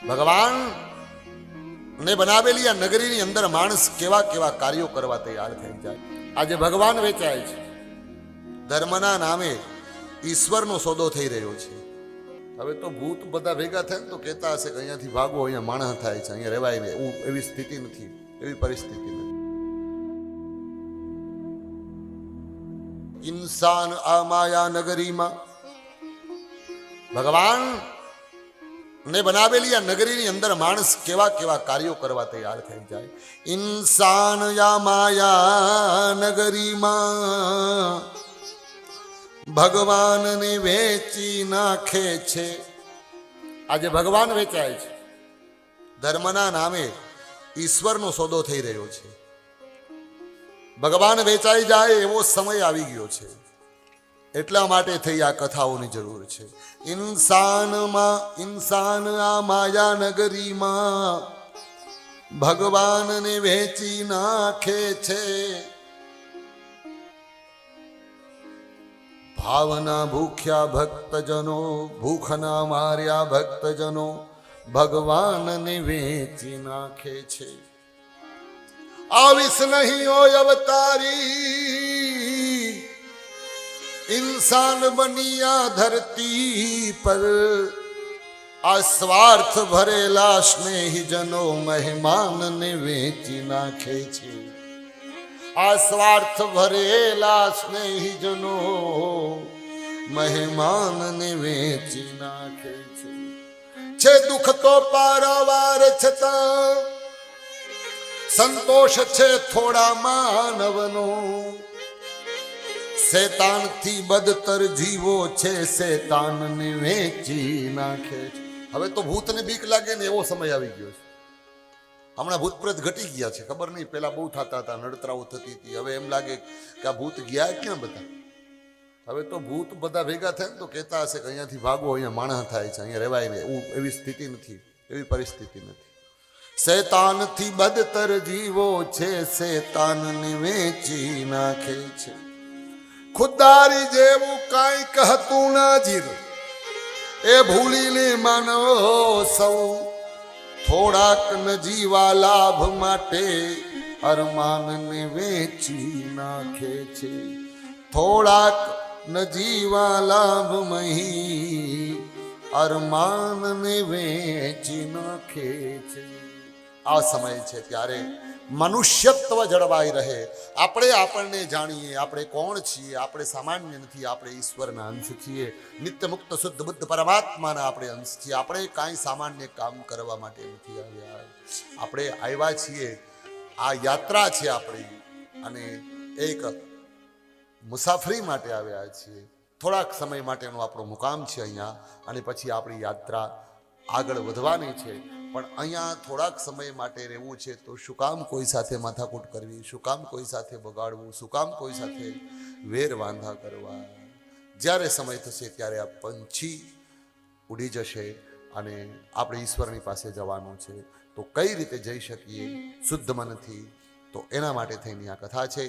ભગવાન ને બનાવેલી આ નગરીની અંદર માણસ કેવા કેવા કાર્યો કરવા તૈયાર થઈ જાય. આજે ભગવાન વેચાય છે, ધર્મના નામે ઈશ્વરનો સોદો થઈ રહ્યો છે. હવે તો ભૂત બધા ભેગા થાય ને તો કહેતા હશે કે અહીંયાથી ભાગો, અહીંયા માણસ થાય છે, અહીંયા રહેવાય ને. એવી સ્થિતિ નથી, એવી પરિસ્થિતિ નથી. ઇન્સાન આ માયા નગરીમાં ભગવાન ને બનાવેલી આ નગરીની અંદર માણસ કેવા કેવા કાર્યો કરવા તૈયાર થઈ જાય. ઇન્સાન યા માયા નગરીમાં ભગવાનને વેચી નાખે છે. આજે ભગવાન વેચાય છે, ધર્મના નામે ઈશ્વરનો સોદો થઈ રહ્યો છે. ભગવાન વેચાઈ જાય એવો સમય આવી ગયો છે. એટલા માટે થઈ આ કથાઓની જરૂર છે. ઇન્સાન આ માયા નગરીમાં ભગવાનને વેચી નાખે છે. ભાવના ભૂખ્યા ભક્તજનો, ભૂખના માર્યા ભક્તજનો ભગવાનને વેચી નાખે છે. આવીશ નહીં હોય અવતારી, इंसान बनिया धरती पर. आ स्वार्थ भरेला स्नेही जनो मेहमान ने वेची नाखे छे. आ स्वार्थ भरेला स्नेही जनो मेहमान ने वेची नाखे छे. दुख तो पारावार छता संतोष छे थोड़ा मानवनो. શેતાન થી બદતર જીવો છે, શેતાન ને વેચી નાખે છે. હવે તો ભૂતને બીક લાગે ને એવો સમય આવી ગયો છે. હમણાં ભૂત પ્રેત ઘટી ગયા છે, ખબર નહીં, પેલા બહુ થતા હતા, નડતરાઓ થતી હતી. હવે એમ લાગે કે આ ભૂત ગયા ક્યાં બધા. હવે તો ભૂત બધા ભેગા થાય ને તો કહેતા હશે કે અહીંયાથી ભાગો, અહીંયા માણસ થાય છે, અહીંયા રહેવાય ને. એવી સ્થિતિ નથી, એવી પરિસ્થિતિ નથી. શેતાન થી બદતર જીવો છે, શેતાન ને વેચી નાખે છે. ખુદદારી જેવું કાંઈ કહતું ના જીર, એ ભૂલીને માનવો સૌ. થોડાક નજીવા લાભ માટે અરમાનને વેચી નાખે છે. થોડાક નજીવા લાભ મહી અરમાનને વેચી નાખે છે. આ સમય છે ત્યારે મનુષ્યત્વ જળવાઈ રહે. આપણે આપણને જાણીએ, આપણે કોણ છીએ. આપણે સામાન્ય નથી, આપણે ઈશ્વરના અંશ છીએ. નિત્ય મુક્ત શુદ્ધ બુદ્ધ પરમાત્માના આપણે અંશ છીએ. આપણે કાંઈ સામાન્ય કામ કરવા માટે નથી આવ્યા. આપણે આવ્યા છીએ, આ યાત્રા છે આપણી, અને એક મુસાફરી માટે આવ્યા છીએ. થોડાક સમય માટેનો આપણો મુકામ છે અહીંયા, અને પછી આપણી યાત્રા આગળ વધવાની છે. પણ અહીંયા થોડાક સમય માટે રહેવું છે, તો શું કામ કોઈ સાથે માથાકૂટ કરવી, શું કામ કોઈ સાથે બગાડવું, શું કામ કોઈ સાથે વેર વાંધા કરવા. જ્યારે સમય થશે ત્યારે આ પંછી ઉડી જશે અને આપણે ઈશ્વરની પાસે જવાનું છે. તો કઈ રીતે જઈ શકીએ શુદ્ધ મનથી, તો એના માટે થઈને આ કથા છે.